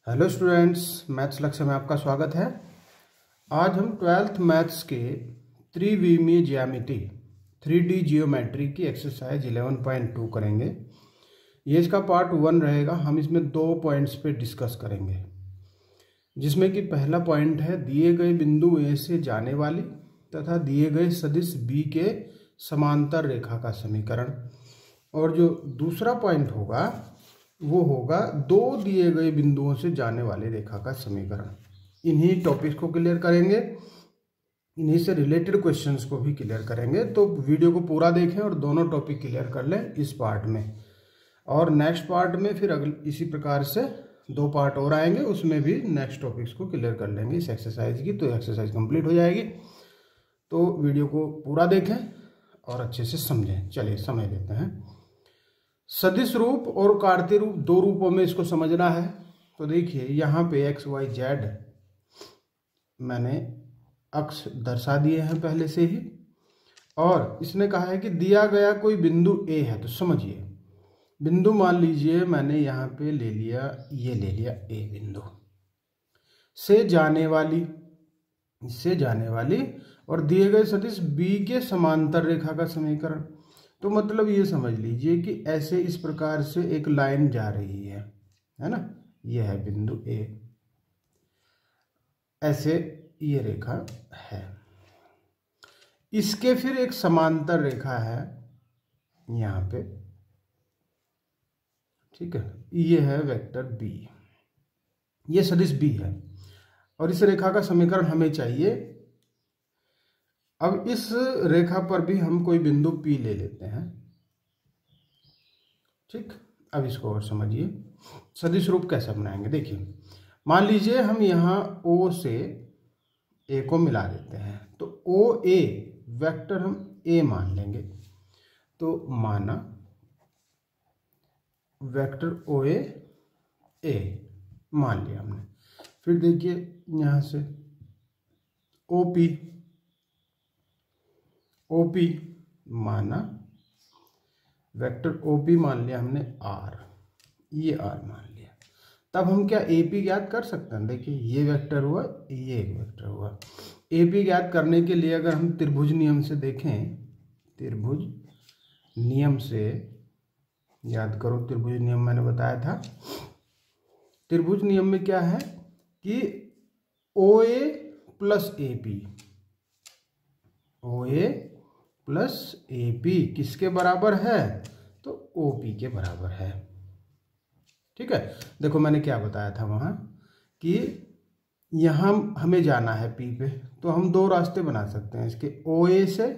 Hello students, maths लक्ष्य में आपका स्वागत है। आज हम 12th मैथ्स के त्रिविमीय ज्यामिति 3D जियोमेट्री की एक्सरसाइज 11.2 करेंगे। ये इसका पार्ट 1 रहेगा। हम इसमें 2 पॉइंट्स पे डिस्कस करेंगे, जिसमें कि पहला पॉइंट है दिए गए बिंदु ए से जाने वाली तथा दिए गए सदिश बी के समांतर रेखा का समीकरण, और जो दूसरा पॉइंट होगा वो होगा दो दिए गए बिंदुओं से जाने वाली रेखा का समीकरण। इन्हीं टॉपिक्स को क्लियर करेंगे, इन्हीं से रिलेटेड क्वेश्चंस को भी क्लियर करेंगे। तो वीडियो को पूरा देखें और दोनों टॉपिक क्लियर कर लें इस पार्ट में, और नेक्स्ट पार्ट में फिर इसी प्रकार से 2 पार्ट और आएंगे, उसमें भी नेक्स्ट टॉपिक्स को क्लियर कर लेंगे इस एक्सरसाइज की। तो एक्सरसाइज कंप्लीट हो जाएगी। तो वीडियो को पूरा देखें और अच्छे से समझें। चलिए समझ लेते हैं। सदिश रूप और कार्तीय रूप, 2 रूपों में इसको समझना है। तो देखिए यहाँ पे एक्स वाई जेड मैंने अक्ष दर्शा दिए हैं पहले से ही, और इसने कहा है कि दिया गया कोई बिंदु ए है। तो समझिए, बिंदु मान लीजिए मैंने यहाँ पे ले लिया, ये ले लिया ए बिंदु से जाने वाली और दिए गए सदिश बी के समांतर रेखा का समीकरण। तो मतलब ये समझ लीजिए कि ऐसे इस प्रकार से एक लाइन जा रही है ना, ये है बिंदु ए, ऐसे ये रेखा है, इसके फिर एक समांतर रेखा है यहाँ पे, ठीक है। ये है वेक्टर बी, ये सदिश बी है, और इस रेखा का समीकरण हमें चाहिए। अब इस रेखा पर भी हम कोई बिंदु P ले लेते हैं, ठीक। अब इसको और समझिए, सदिश रूप कैसे बनाएंगे। देखिए, मान लीजिए हम यहाँ O से A को मिला देते हैं, तो OA वेक्टर हम A मान लेंगे। तो माना वेक्टर OA A मान लिया हमने। फिर देखिए यहाँ से OP माना, वेक्टर OP मान लिया हमने R, ये R मान लिया। तब हम क्या AP ज्ञात कर सकते हैं। देखिए ये वेक्टर हुआ, ये एक वेक्टर हुआ। AP ज्ञात करने के लिए अगर हम त्रिभुज नियम से देखें, त्रिभुज नियम से याद करो, त्रिभुज नियम मैंने बताया था। त्रिभुज नियम में क्या है कि OA plus AP, OA plus AP किसके बराबर है, तो OP के बराबर है, ठीक है। देखो मैंने क्या बताया था वहां कि यहां हमें जाना है P पे, तो हम 2 रास्ते बना सकते हैं इसके। OA से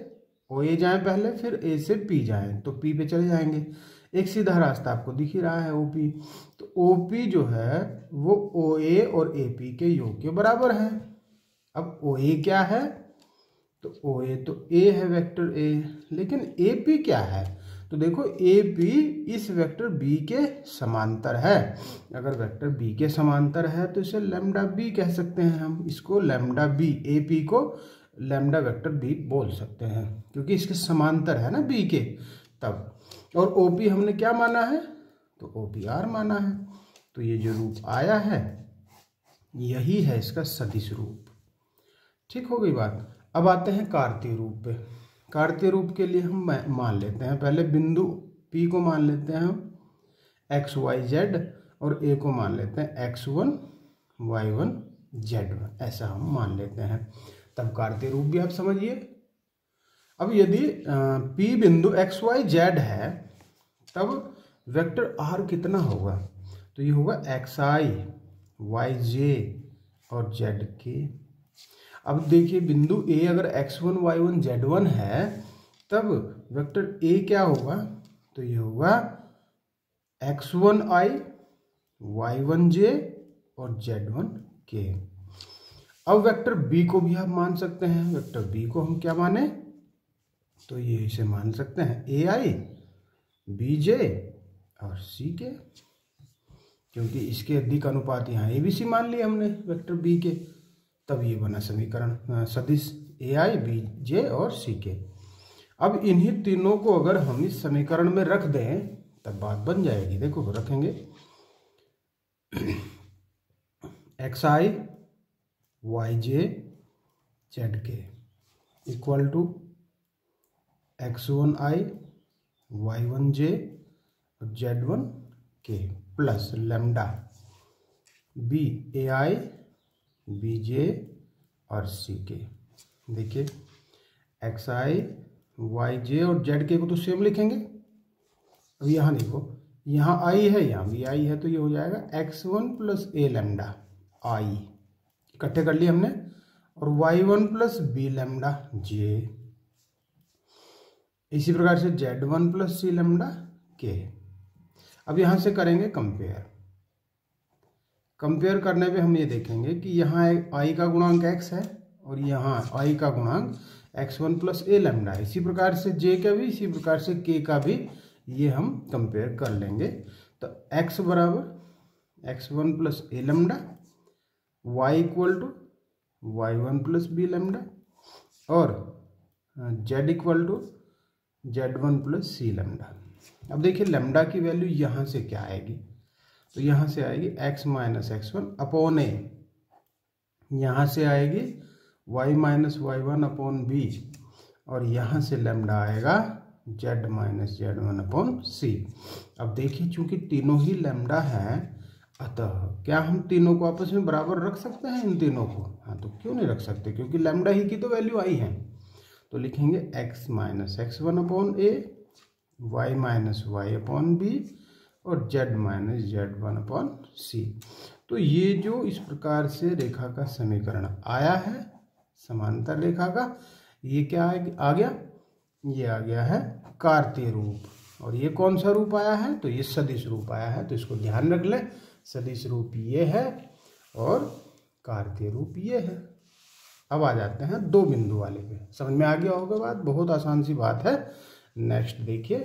OA जाएं पहले, फिर A से P जाएं, तो P पे चले जाएंगे। एक सीधा रास्ता आपको दिख ही रहा है OP। तो OP जो है वो OA और AP के योग के बराबर है। अब OA क्या है, तो OA तो A है, वेक्टर A, लेकिन AP क्या है, तो देखो AP इस वेक्टर B के समांतर है। अगर वेक्टर B के समांतर है तो इसे लैम्डा B कह सकते हैं हम, इसको लैम्डा B, AP को लैम्डा वेक्टर B बोल सकते हैं, क्योंकि इसके समांतर है ना B के। तब और OP हमने क्या माना है, तो OP R माना है। तो ये जो रूप आया है यही है इसका सदिश रूप, ठीक हो गई बात। अब आते हैं कार्तीय रूप पे। कार्तीय रूप के लिए हम मान लेते हैं, पहले बिंदु P को मान लेते हैं हम x y z, और A को मान लेते हैं x1 y1 z1, ऐसा हम मान लेते हैं। तब कार्तीय रूप भी आप समझिए। अब यदि P बिंदु x y z है, तब वेक्टर R कितना होगा, तो ये होगा xi yj और zk। अब देखिए बिंदु A अगर x1 y1 z1 है, तब वेक्टर A क्या होगा, तो ये होगा x1i y1j और z1k। अब वेक्टर B को भी आप मान सकते हैं। वेक्टर B को हम क्या माने, तो ये इसे मान सकते हैं ai bj और ck, क्योंकि इसके अधिक अनुपात यहाँ ABC मान लिए हमने वेक्टर B के। तब ये बना समीकरण सदिश AI BJ और CK। अब इन्हीं तीनों को अगर हम इस समीकरण में रख दें तब बात बन जाएगी। देखो रखेंगे एक्स आई वाई जे जेड के इक्वल टू x1i y1j और z1k प्लस लैम्डा बी ए आई बी जे और सी के। देखिए एक्स आई वाई जे और जेड के को तो सेम लिखेंगे। अब यहाँ देखो, यहाँ आई है, यहाँ भी आई है, तो ये हो जाएगा x1 प्लस ए लैम्डा आई, इकट्ठे कर लिए हमने, और y1 प्लस बी लैम्डा जे। इसी प्रकार से z1 प्लस सी लैम्डा के। अब यहाँ से करेंगे कंपेयर। कंपेयर करने पे हम ये देखेंगे कि यहाँ आई का गुणांक x है और यहाँ आई का गुणांक x1 प्लस ए लैम्डा है। इसी प्रकार से j का भी, इसी प्रकार से k का भी ये हम कंपेयर कर लेंगे। तो x बराबर x1 plus A lambda, y equal to y1 plus B lambda और z equal to z1 plus C lambda. अब देखिए लैम्डा की वैल्यू यहाँ से क्या आएगी, तो यहाँ से आएगी x माइनस x1 अपॉन ए, यहाँ से आएगी y minus y1 upon B और यहाँ से लैम्डा आएगा z माइनस z1 अपॉन सी। अब देखिए चूंकि तीनों ही लैम्डा हैं, अतः क्या हम तीनों को आपस में बराबर रख सकते हैं इन तीनों को? हाँ, तो क्यों नहीं रख सकते, क्योंकि लैम्डा ही की तो वैल्यू आई है। तो लिखेंगे x minus x1 upon A, y minus y upon B और z minus z1 upon C. तो ये जो इस प्रकार से रेखा का समीकरण आया है, समांतर रेखा का, ये क्या आ गया? ये आ गया है कार्तीय रूप। और ये कौन सा रूप आया है? तो ये सदिश रूप आया है। तो इसको ध्यान रख ले, सदिश रूप ये है और कार्तीय रूप ये है। अब आ जाते हैं दो बिंदु वाले पे। समझ में आ गया होगा बात, बहुत आसान सी बात है। नेक्स्ट देखिए,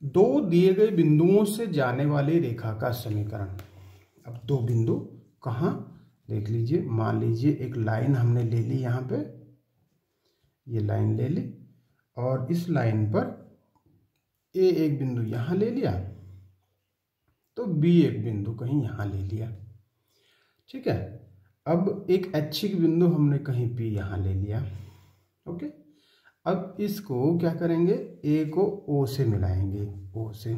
दो दिए गए बिंदुओं से जाने वाली रेखा का समीकरण। अब दो बिंदु कहाँ देख लीजिए, मान लीजिए एक लाइन हमने ले ली, यहाँ पे ये लाइन ले ली और इस लाइन पर ए एक बिंदु यहाँ ले लिया, तो बी एक बिंदु कहीं यहाँ ले लिया, ठीक है। अब एक ऐच्छिक बिंदु हमने कहीं पी यहाँ ले लिया, ओके। अब इसको क्या करेंगे, ए को ओ से मिलाएंगे, ओ से,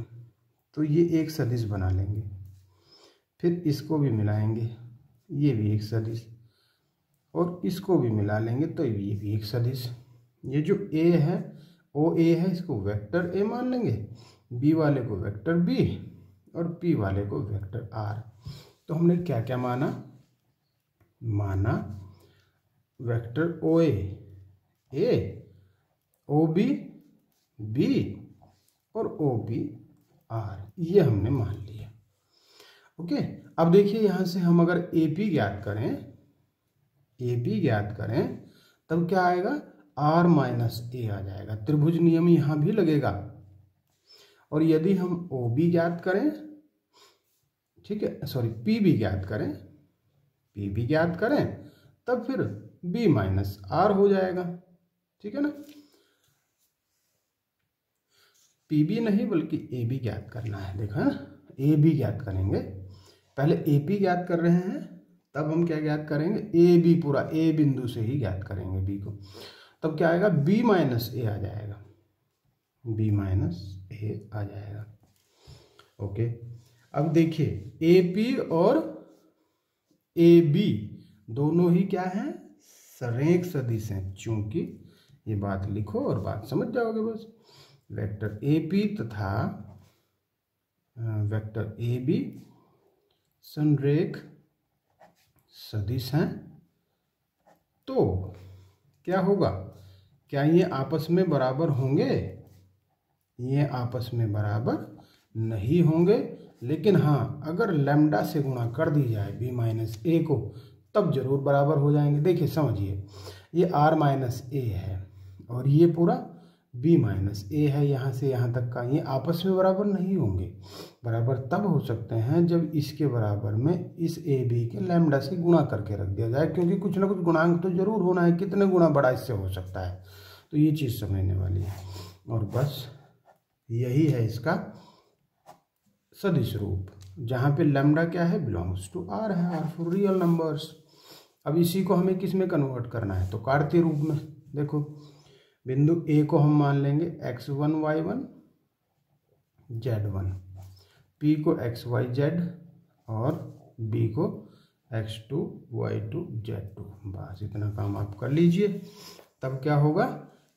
तो ये एक सदिश बना लेंगे। फिर इसको भी मिलाएंगे, ये भी एक सदिश, और इसको भी मिला लेंगे तो ये भी एक सदिश। ये जो ए है, ओ ए है, इसको वेक्टर ए मान लेंगे, बी वाले को वेक्टर बी और पी वाले को वेक्टर आर। तो हमने क्या क्या माना वेक्टर ओ ए, ओ बी बी और ओ बी आर, ये हमने मान लिया, ओके। अब देखिए यहाँ से हम अगर ए पी ज्ञात करें तब क्या आएगा, आर माइनस ए आ जाएगा। त्रिभुज नियम यहाँ भी लगेगा। और यदि हम ओ बी ज्ञात करें, ठीक है, सॉरी पी बी ज्ञात करें तब फिर बी माइनस आर हो जाएगा, ठीक है ना। पी बी नहीं बल्कि ए बी ज्ञात करना है, देखो है ना, ए बी ज्ञात करेंगे। पहले ए पी ज्ञात कर रहे हैं, तब हम क्या ज्ञात करेंगे, ए बी पूरा, ए बिंदु से ही ज्ञात करेंगे बी को। तब क्या आएगा, बी माइनस ए आ जाएगा, बी माइनस ए आ जाएगा, ओके। अब देखिए ए पी और ए बी दोनों ही क्या हैं, सरेख सदिश हैं। चूंकि ये बात लिखो और बात समझ जाओगे बस। वेक्टर ए पी तथा वेक्टर ए बी संरेख सदिश हैं। तो क्या होगा, क्या ये आपस में बराबर होंगे? ये आपस में बराबर नहीं होंगे, लेकिन हाँ अगर लैम्डा से गुणा कर दी जाए बी माइनस ए को, तब जरूर बराबर हो जाएंगे। देखिए समझिए, ये आर माइनस ए है और ये पूरा बी माइनस ए है, यहाँ से यहाँ तक का, ये आपस में बराबर नहीं होंगे। बराबर तब हो सकते हैं जब इसके बराबर में इस ए बी के लैम्डा से गुणा करके रख दिया जाए, क्योंकि कुछ ना कुछ गुणांक तो जरूर होना है, कितने गुना बड़ा इससे हो सकता है। तो ये चीज़ समझने वाली है। और बस यही है इसका सदिश रूप। जहाँ पे लैम्डा क्या है, बिलोंग्स टू आर है, आर फॉर रियल नंबर्स। अब इसी को हमें किस में कन्वर्ट करना है, तो कार्तीय रूप में। देखो बिंदु ए को हम मान लेंगे x1 y1 z1, p को xy z और b को x2 y2 z2। बस इतना काम आप कर लीजिए। तब क्या होगा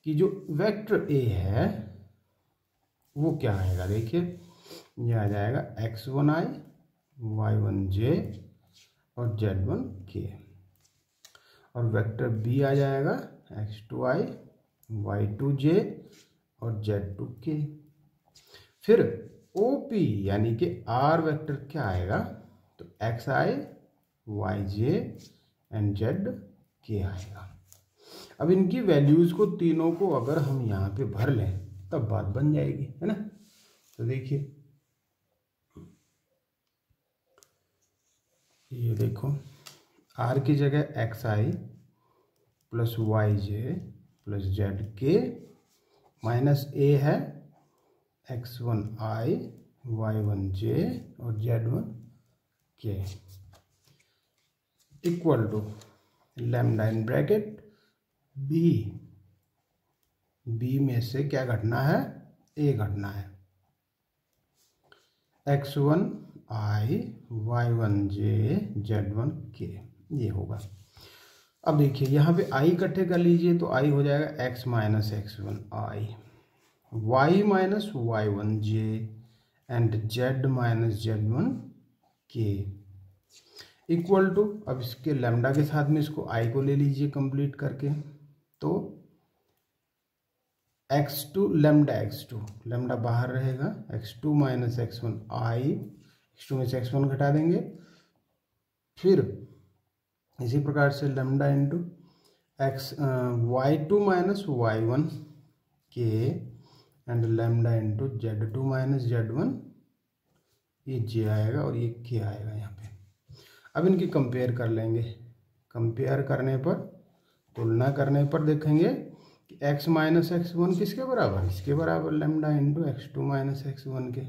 कि जो वेक्टर ए है वो क्या आएगा, देखिए ये आ जाएगा x1i y1j और z1k, और वेक्टर बी आ जाएगा x2i y2j और z2k। फिर OP यानी कि r वेक्टर क्या आएगा, तो xi yj एंड zk आएगा। अब इनकी वैल्यूज को तीनों को अगर हम यहाँ पे भर लें तब बात बन जाएगी, है ना। तो देखिए ये देखो r की जगह xi plus yj plus zk minus a है x1i y1j और z1k equal to lambda in bracket B में से क्या घटना है, a घटना है, x1i y1j z1k ये होगा। अब देखिए यहाँ पे i इकट्ठे कर लीजिए तो i हो जाएगा x minus x1i y minus y1j and z minus z1k equal to, अब इसके लैम्डा के साथ में इसको i को ले लीजिए कंप्लीट करके, तो x2 लैम्डा x2, लैम्डा बाहर रहेगा, x2 माइनस x1i, x2 में से x1 घटा देंगे, फिर इसी प्रकार से lambda into y2 minus y1k and lambda into z2 minus z1, ये j आएगा और ये k आएगा यहाँ पे। अब इनकी कंपेयर कर लेंगे, कंपेयर करने पर, तुलना करने पर देखेंगे कि x माइनस x1 किसके बराबर, इसके बराबर lambda into x2 minus x1 के,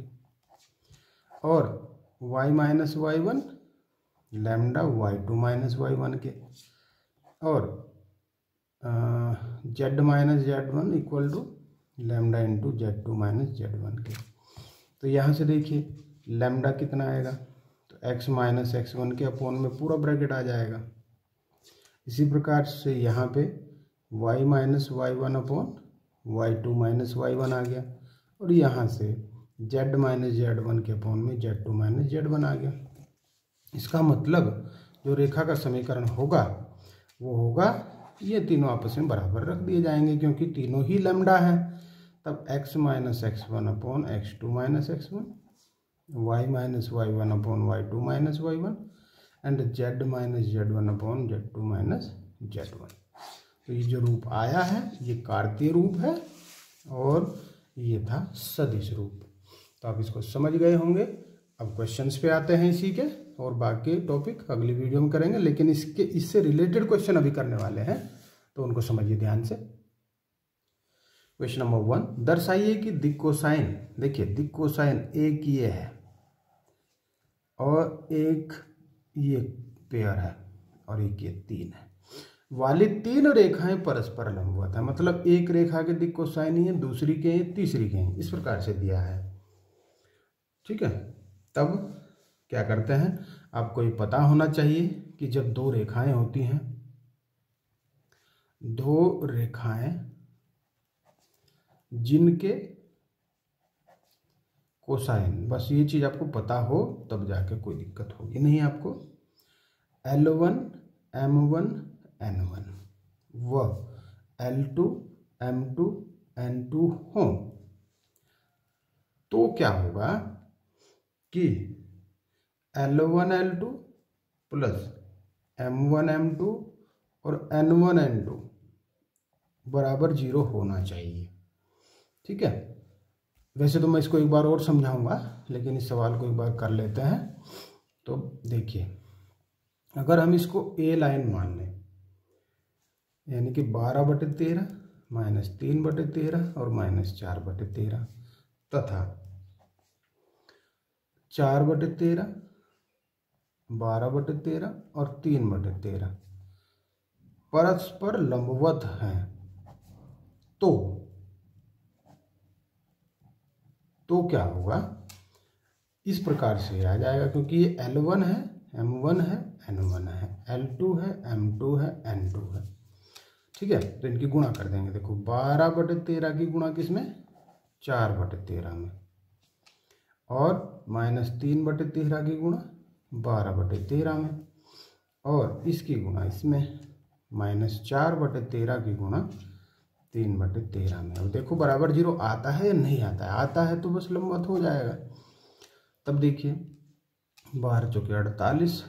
और y minus y1 lambda y2 minus y1 के, और z minus z1 equal to lambda into z2 minus z1 के। तो यहाँ से देखिए लैम्डा कितना आएगा, तो x माइनस x1 के अपोन में पूरा ब्रैकेट आ जाएगा। इसी प्रकार से यहाँ पे y minus y1 upon y2 minus y1 आ गया, और यहाँ से z माइनस z1 के अपोन में z2 माइनस z1 आ गया। इसका मतलब जो रेखा का समीकरण होगा वो होगा, ये तीनों आपस में बराबर रख दिए जाएंगे क्योंकि तीनों ही लैम्डा है। तब x minus x1 upon x2 minus x1, y minus y1 upon y2 minus y1 and z minus z1 upon z2 minus z1। तो ये जो रूप आया है ये कार्तीय रूप है और ये था सदिश रूप। तो आप इसको समझ गए होंगे। अब क्वेश्चंस पे आते हैं इसी के, और बाकी टॉपिक अगली वीडियो में करेंगे, लेकिन इससे रिलेटेड क्वेश्चन अभी करने वाले हैं तो उनको समझिए ध्यान से। क्वेश्चन नंबर 1, दर्शाइए कि दिक् कोसाइन, देखिए दिक् कोसाइन एक ये है और एक ये पेयर है और एक ये 3 है, वाली 3 रेखाएं परस्पर लंबवत है, मतलब एक रेखा के दिक् कोसाइन ही है, दूसरी के हैं, तीसरी के हैं, इस प्रकार से दिया है। ठीक है, तब क्या करते हैं, आपको ये पता होना चाहिए कि जब दो रेखाएं होती हैं, दो रेखाएं जिनके कोसाइन, बस ये चीज आपको पता हो तब जाके कोई दिक्कत होगी नहीं आपको। L1 M1 N1 व L2 M2 N2 हो, तो क्या होगा कि L1 L2 plus M1 M2 और N1 N2 बराबर 0 होना चाहिए। ठीक है, वैसे तो मैं इसको एक बार और समझाऊंगा, लेकिन इस सवाल को एक बार कर लेते हैं। तो देखिए, अगर हम इसको ए लाइन मान लें, यानी कि 12/13 माइनस 3/13 और माइनस 4/13 तथा 4/13, 12/13 और 3/13 परस्पर लंबवत हैं तो क्या होगा, इस प्रकार से आ जाएगा, क्योंकि ये L1 है, M1 है, N1 है, L2 है, M2 है, N2 है। ठीक है, तो इनकी गुणा कर देंगे। देखो 12/13 की गुणा किसमें, 4/13 में, और -3/13 की गुणा 12/13 में, और इसकी गुणा इसमें -4/13 की गुणा 3/13 में। अब देखो बराबर 0 आता है या नहीं आता है, आता है तो बस लंबवत हो जाएगा। तब देखिए 12 चौके 48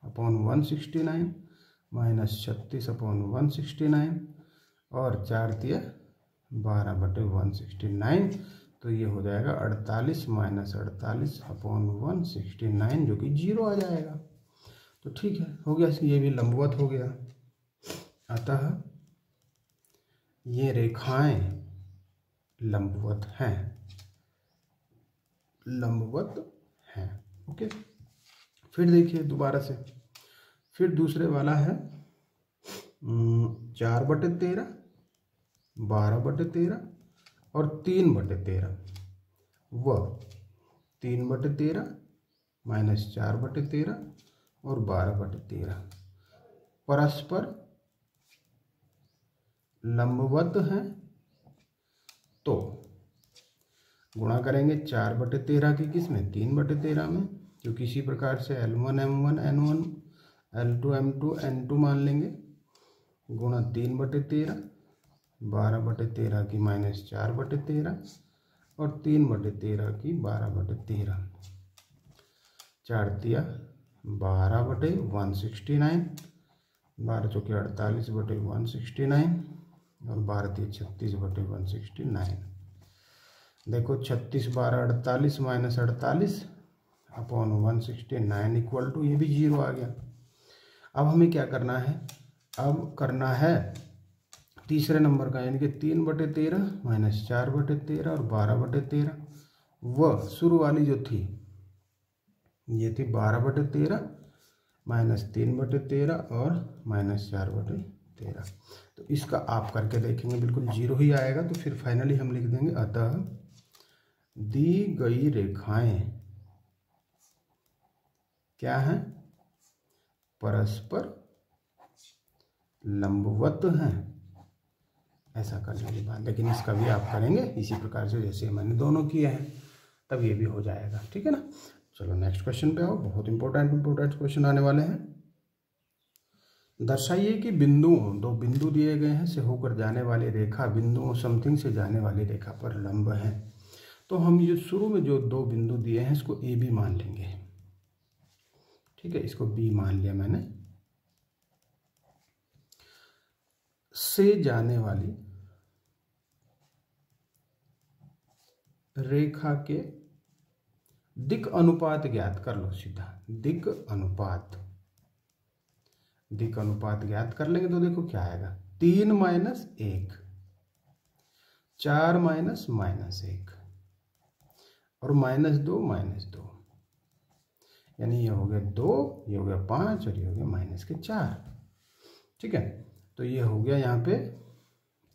अपॉन 169 -36 अपॉन 169 और 4 दिया 12/169, तो ये हो जाएगा 48 - 48 अपॉन 169, जो कि 0 आ जाएगा। तो ठीक है, हो गया, ये भी लंबवत हो गया। अतः ये रेखाएं लंबवत हैं, लंबवत हैं। ओके, फिर देखिए दोबारा से, फिर दूसरे वाला है 4/13, 12/13 और 3/13 व 3/13 -4/13 और 12/13 परस्पर लंबवत हैं तो गुणा करेंगे 4/13 की किसमें, 3/13 में, क्योंकि इसी प्रकार से L1 M1 N1 L2 M2 N2 मान लेंगे, गुणा 3/13, 12/13 की -4/13 और 3/13 की 12/13, 4 दिया 12/169, 12 चौके 48/169 और 12 दिए 36/169। देखो 36 12 48 -48 अपॉन 169 इक्वल टू, ये भी 0 आ गया। अब हमें क्या करना है, अब करना है तीसरे नंबर का, यानी कि 3/13 -4/13 और 12/13 व शुरू वाली जो थी ये थी 12/13 -3/13 और -4/13। तो इसका आप करके देखेंगे, बिल्कुल 0 ही आएगा। तो फिर फाइनली हम लिख देंगे, अतः दी गई रेखाएं क्या हैं, परस्पर लंबवत हैं। ऐसा करने के बाद, लेकिन इसका भी आप करेंगे इसी प्रकार से जैसे मैंने दोनों किए हैं, तब ये भी हो जाएगा। ठीक है ना। चलो नेक्स्ट क्वेश्चन पे आओ, बहुत इंपॉर्टेंट क्वेश्चन आने वाले हैं। दर्शाइए कि बिंदुओं, दो बिंदु दिए गए हैं, से होकर जाने वाली रेखा बिंदुओं समथिंग से जाने वाली रेखा पर लंब है। तो हम ये शुरू में जो दो बिंदु दिए हैं इसको ए बी मान लेंगे। ठीक है, इसको बी मान लिया मैंने। से जाने वाली रेखा के दिक् अनुपात ज्ञात कर लो सीधा। दिक् अनुपात ज्ञात कर लेंगे तो देखो क्या आएगा, 3 - 1, 4 - -1 और -2 यानी ये हो गया 2, ये हो गया 5 और ये हो गया -4। ठीक है, तो ये हो गया यहाँ पे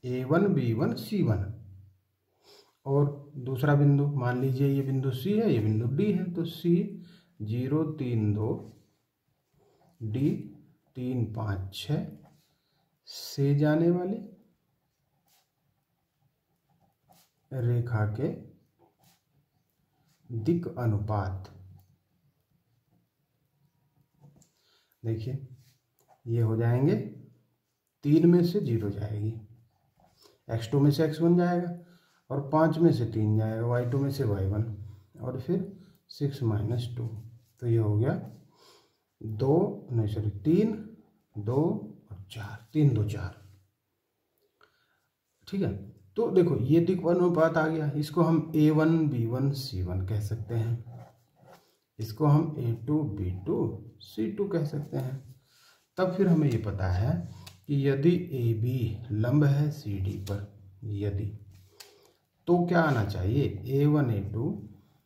A1 B1 C1। और दूसरा बिंदु मान लीजिए ये बिंदु C है, ये बिंदु D है, तो C 0 3 2 D 3 5 6 से जाने वाली रेखा के दिक् अनुपात। देखिए ये हो जाएंगे, 3 में से 0 जाएगी, x2 में से x1 जाएगा और 5 में से 3 जाएगा, y2 में से y1 और फिर 6 - 2। तो ये हो गया 3 2 और 4, 3 2 4। ठीक है, तो देखो ये दिक् अनुपात आ गया। इसको हम A1 B1 C1 कह सकते हैं, इसको हम A2 B2 C2 कह सकते हैं। तब फिर हमें ये पता है कि यदि AB लंब है CD पर, यदि, तो क्या आना चाहिए, A1 A2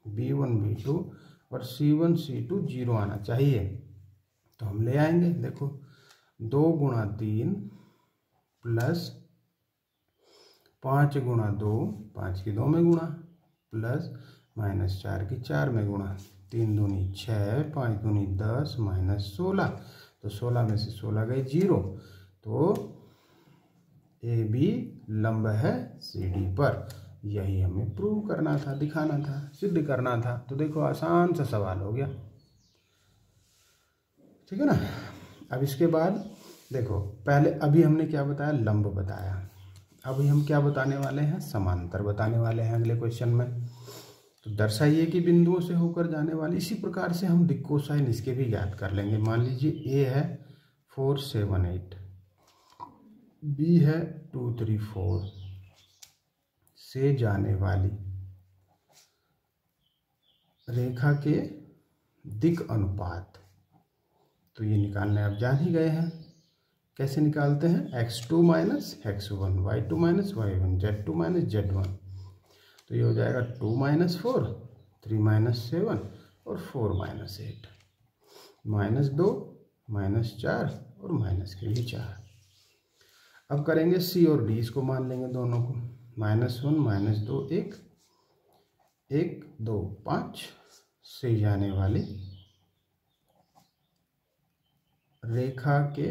B1 B2 और C1 C2 0 आना चाहिए। तो हम ले आएंगे, देखो 2 गुणा 3 प्लस 5 गुणा 2, 5 की 2 में गुणा, प्लस माइनस 4 की 4 में गुणा, 3 दूनी 6, 5 दूनी 10, माइनस 16। तो 16 में से 16 गए 0। तो AB लंब है CD पर। यही हमें प्रूव करना था, दिखाना था, सिद्ध करना था। तो देखो आसान सा सवाल हो गया, ठीक है ना। अब इसके बाद देखो, पहले अभी हमने क्या बताया, लंब बताया। अभी हम क्या बताने वाले हैं, समांतर बताने वाले हैं अगले क्वेश्चन में। तो दर्शाइए कि बिंदुओं से होकर जाने वाली, इसी प्रकार से हम दिक् कोसाइन इसके भी याद कर लेंगे। मान लीजिए A है 4 7 8, B है 2 3 4 से जाने वाली रेखा के दिक् अनुपात। तो ये निकालने आप जान ही गए हैं, कैसे निकालते हैं, x2 minus x1, y2 minus y1, z2 minus z1। तो ये हो जाएगा 2 माइनस 4, 3 माइनस 7 और 4 माइनस 8, माइनस 2, माइनस 4 और माइनस के भी 4। अब करेंगे C और D, इसको मान लेंगे दोनों को, -1 -2 1 1 2 5 से जाने वाली रेखा के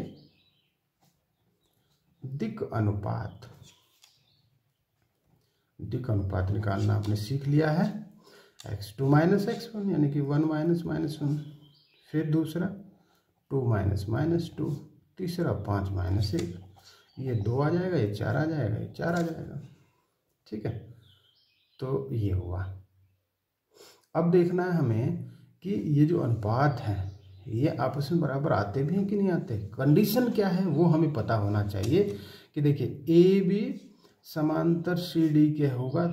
दिक् अनुपात। दिक् अनुपात निकालना आपने सीख लिया है। x2 माइनस x1 यानी कि 1 माइनस -1, फिर दूसरा 2 माइनस -2, तीसरा 5 माइनस 1। ये 2 आ जाएगा, ये 4 आ जाएगा, ये 4 आ जाएगा, ठीक है। तो ये हुआ। अब देखना है हमें कि ये जो अनुपात हैं ये आपस में बराबर आते भी हैं कि नहीं आते। कंडीशन क्या है वो हमें पता होना चाहिए कि देखिए AB समांतर CD के होगा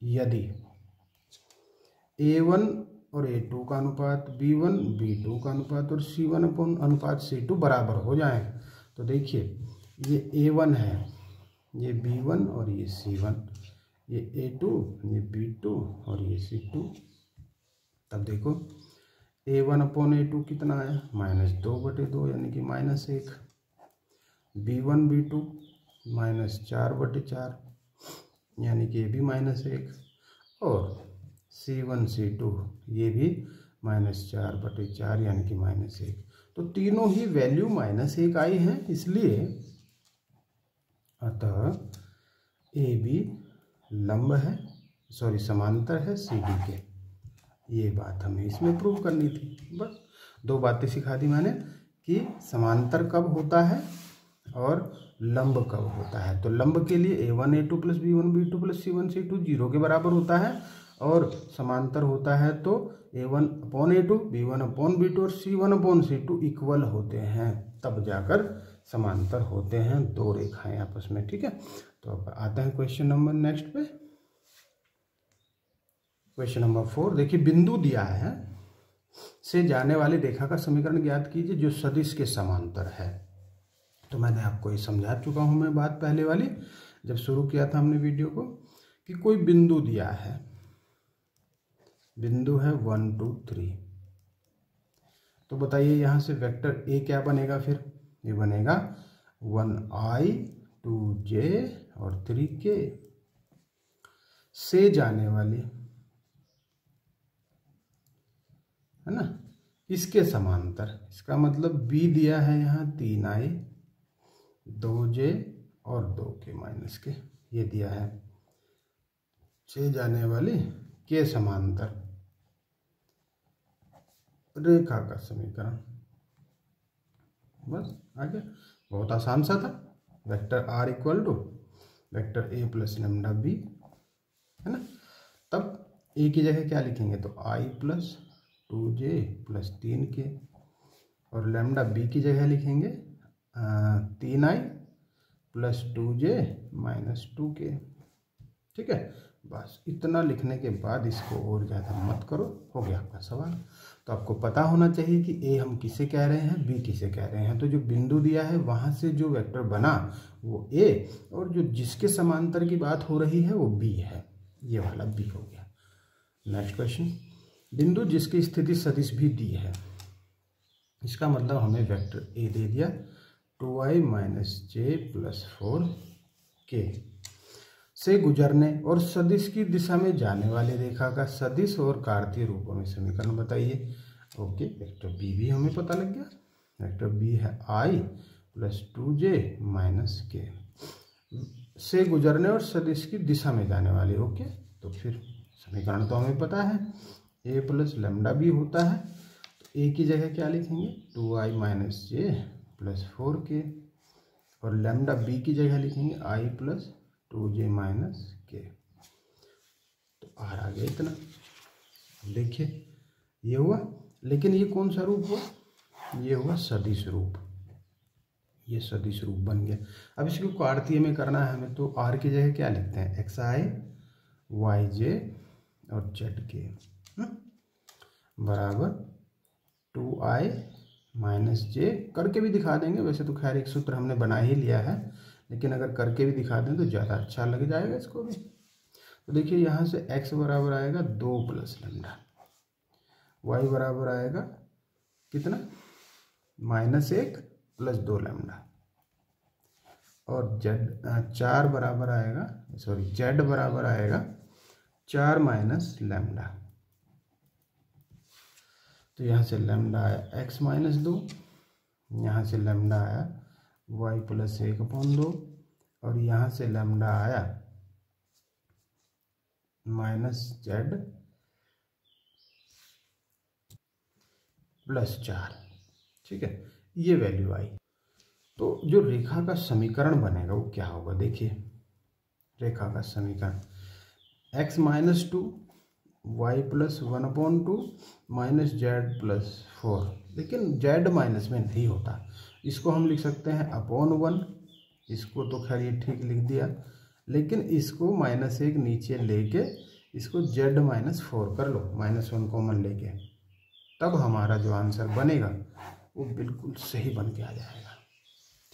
यदि A1 और A2 का अनुपात, B1 B2 का अनुपात और C1 अनुपात C2 बराबर हो जाए। तो देखिए ये A1 है, ये B1 और ये C1, ये A2, ये B2 और ये C2। तब देखो A1 अपॉन A2 कितना आया, -2/2 यानी कि -1। B1 B2 -4/4 यानी कि ये भी -1। और C1 C2 ये भी -4/4 यानी कि -1। तो तीनों ही वैल्यू -1 आई हैं, इसलिए अतः AB लंब है, सॉरी समांतर है CD के। ये बात हमें इसमें प्रूव करनी थी। बस 2 बातें सिखा दी मैंने कि समांतर कब होता है और लंब कब होता है। तो लंब के लिए A1 A2 plus B1 B2 plus C1 C2 0 के बराबर होता है, और समांतर होता है तो A1 upon A2, B1 upon B2 और C1 अपॉन C2 इक्वल होते हैं, तब जाकर समांतर होते हैं 2 रेखाएं आपस में, ठीक है। तो अब आते हैं क्वेश्चन नंबर नेक्स्ट पे। क्वेश्चन नंबर 4 देखिए, बिंदु दिया है से जाने वाली रेखा का समीकरण ज्ञात कीजिए जो सदिश के समांतर है। तो मैंने आपको ये समझा चुका हूं मैं बात पहले वाली, जब शुरू किया था हमने वीडियो को, कि कोई बिंदु दिया है, बिंदु है 1 2 3। तो बताइए यहां से वेक्टर A क्या बनेगा, फिर ये बनेगा 1i 2j और 3k से जाने वाली, है ना, इसके समांतर। इसका मतलब B दिया है यहाँ 3i 2j और 2k माइनस के, ये दिया है से जाने वाली के समांतर रेखा का समीकरण। बस आगे बहुत आसान सा था। Vector R equal to vector A plus lambda B, है ना। तब A की जगह क्या लिखेंगे, तो I plus 2j plus 3k, और लैम्डा B की जगह लिखेंगे 3i plus 2j minus 2k, ठीक है। बस इतना लिखने के बाद इसको और ज़्यादा मत करो, हो गया आपका सवाल। तो आपको पता होना चाहिए कि A हम किसे कह रहे हैं, B किसे कह रहे हैं। तो जो बिंदु दिया है वहाँ से जो वेक्टर बना वो A, और जो जिसके समांतर की बात हो रही है वो B है, ये वाला B हो गया। नेक्स्ट क्वेश्चन, बिंदु जिसकी स्थिति सदिश भी दी है, इसका मतलब हमें वेक्टर ए दे दिया 2i माइनस जे प्लस 4k से गुजरने और सदिश की दिशा में जाने वाली रेखा का सदिश और कार्तीय रूपों में समीकरण बताइए। ओके, वेक्टर बी भी हमें पता लग गया। वेक्टर बी है i प्लस 2j माइनस के से गुजरने और सदिश की दिशा में जाने वाली। ओके, तो फिर समीकरण तो हमें पता है, a प्लस लैम्डा बी होता है, तो a की जगह क्या लिखेंगे 2i माइनस जे प्लस 4k और लैम्डा बी की जगह लिखेंगे i प्लस 2j माइनस के। तो आर आ गया इतना। देखिए ये हुआ, लेकिन ये कौन सा रूप हुआ, ये हुआ सदिश रूप, ये सदिश रूप बन गया। अब इसको कार्तीय में करना है हमें, तो आर की जगह क्या लिखते हैं xi yj और zk बराबर 2i माइनस जे। करके भी दिखा देंगे, वैसे तो खैर एक सूत्र हमने बना ही लिया है, लेकिन अगर करके भी दिखा दें तो ज़्यादा अच्छा लग जाएगा इसको भी। तो देखिए यहाँ से x बराबर आएगा 2 प्लस लैम्डा, y बराबर आएगा कितना -1 प्लस 2 लैम्डा और z बराबर आएगा, सॉरी z बराबर आएगा 4 माइनस लैम्डा। तो यहाँ से लैम्डा आया x माइनस 2, यहाँ से लैम्डा आया y प्लस 1/2 और यहाँ से लैम्डा आया माइनस z प्लस 4। ठीक है, ये वैल्यू आई। तो जो रेखा का समीकरण बनेगा वो क्या होगा, देखिए रेखा का समीकरण x minus 2 y plus 1/2 minus Z plus 4, लेकिन z माइनस में नहीं होता, इसको हम लिख सकते हैं /1। इसको तो खैर ये ठीक लिख दिया, लेकिन इसको -1 नीचे लेके इसको z माइनस 4 कर लो, -1 कॉमन लेके, तब हमारा जो आंसर बनेगा वो बिल्कुल सही बन के आ जाएगा।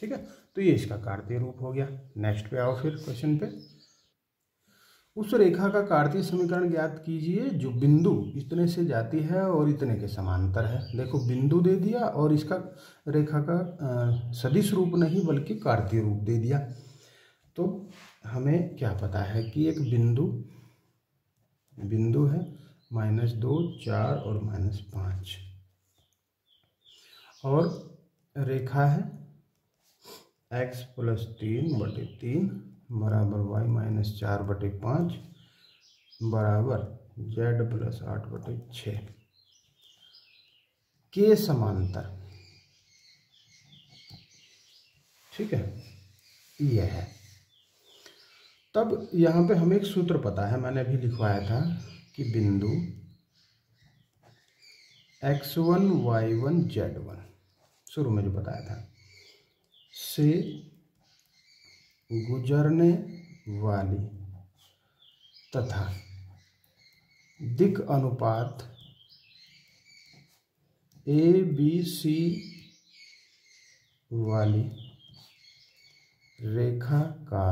ठीक है, तो ये इसका कार्तीय रूप हो गया। नेक्स्ट पे आओ फिर क्वेश्चन पे। उस रेखा का कार्तीय समीकरण ज्ञात कीजिए जो बिंदु इतने से जाती है और इतने के समांतर है। देखो बिंदु दे दिया और इसका रेखा का सदिश रूप नहीं बल्कि कार्तीय रूप दे दिया। तो हमें क्या पता है कि एक बिंदु है -2, 4 और -5 और रेखा है x प्लस 3/3 बराबर y माइनस 4/5 बराबर z प्लस 8/6 के समांतर। ठीक है, यह है। तब यहाँ पे हमें एक सूत्र पता है, मैंने अभी लिखवाया था कि बिंदु x1 y1 z1 शुरू में जो बताया था से गुजरने वाली तथा दिक् अनुपात ABC वाली रेखा का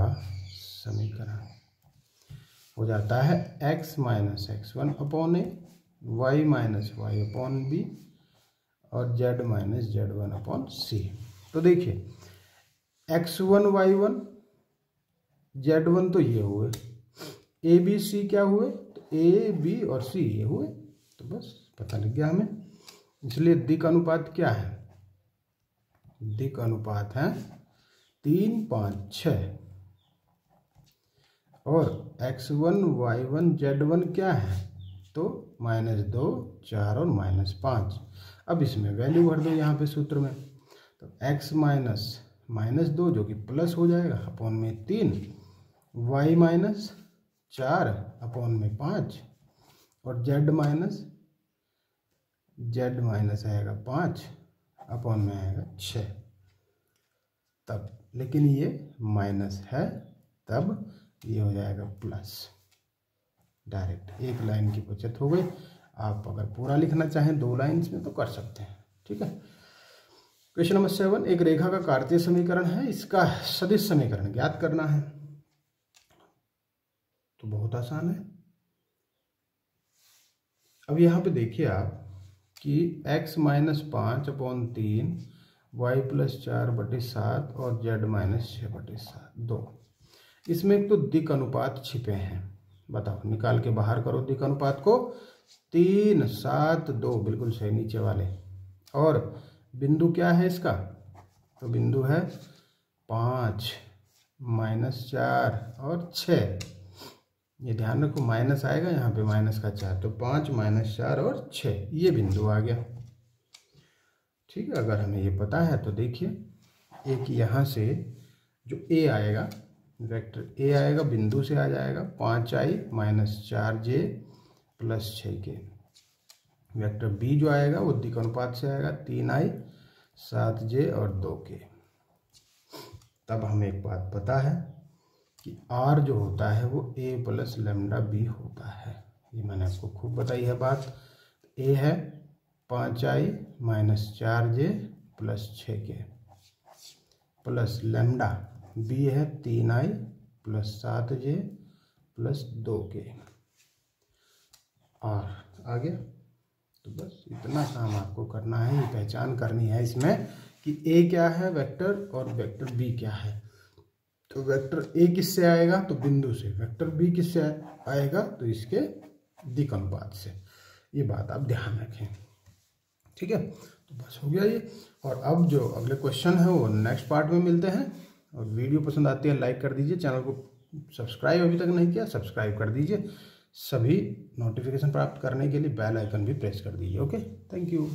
समीकरण हो जाता है x minus x1/a, y minus y/b और z माइनस z1/c। तो देखिए x1 y1 z1 तो ये हुए, a b c क्या हुए, तो a b और c ये हुए, तो बस पता लग गया हमें। इसलिए दिक् अनुपात क्या है, दिक् अनुपात है 3, 5, 6 और x1 y1 z1 क्या है, तो -2, 4 और -5। अब इसमें वैल्यू भर दो यहाँ पे सूत्र में, तो x माइनस 2 जो कि प्लस हो जाएगा अपॉन में 3, y माइनस 4 अपॉन में 5 और z माइनस आएगा 5 अपॉन में आएगा 6। तब लेकिन ये माइनस है, तब ये हो जाएगा प्लस। डायरेक्ट एक लाइन की बचत हो गई। आप अगर पूरा लिखना चाहें 2 लाइन्स में तो कर सकते हैं। ठीक है, क्वेश्चन नंबर 7, एक रेखा का कार्तीय समीकरण है, इसका सदिश समीकरण ज्ञात करना है। तो बहुत आसान है। अब यहाँ पे देखिए आप कि x माइनस 5/3 y+4/7 और z माइनस 6/7 2, इसमें एक तो दिक् अनुपात छिपे हैं। बताओ, निकाल के बाहर करो दिक् अनुपात को। 3, 7, 2 बिल्कुल सही नीचे वाले। और बिंदु क्या है इसका, तो बिंदु है 5, -4 और 6। ये ध्यान रखो माइनस आएगा यहाँ पे, माइनस का 4, तो 5, -4 और 6 ये बिंदु आ गया। ठीक है, अगर हमें ये पता है तो देखिए एक यहाँ से जो a आएगा, वेक्टर a आएगा बिंदु से आ जाएगा 5i -4j + 6k। Vector b जो आएगा वो दिक् अनुपात से आएगा 3i 7j और 2k। तब हमें एक बात पता है कि r जो होता है वो a + λb होता है। ये मैंने आपको खूब बताई है बात। a है 5i -4j + 6k plus lambda, b है 3i + 7j + 2k। और आ गया। तो बस इतना काम आपको करना है, ये पहचान करनी है इसमें कि a क्या है वेक्टर और वेक्टर b क्या है। तो वेक्टर a किससे आएगा, तो बिंदु से। वेक्टर b किससे आएगा, तो इसके दिक् अनुपात से। ये बात आप ध्यान रखें। ठीक है, तो बस हो गया ये। और अब जो अगले क्वेश्चन है वो नेक्स्ट पार्ट में मिलते हैं। और वीडियो पसंद आती है लाइक कर दीजिए, चैनल को सब्सक्राइब अभी तक नहीं किया सब्सक्राइब कर दीजिए। सभी नोटिफिकेशन प्राप्त करने के लिए बेल आइकन भी प्रेस कर दीजिए। Okay, thank you.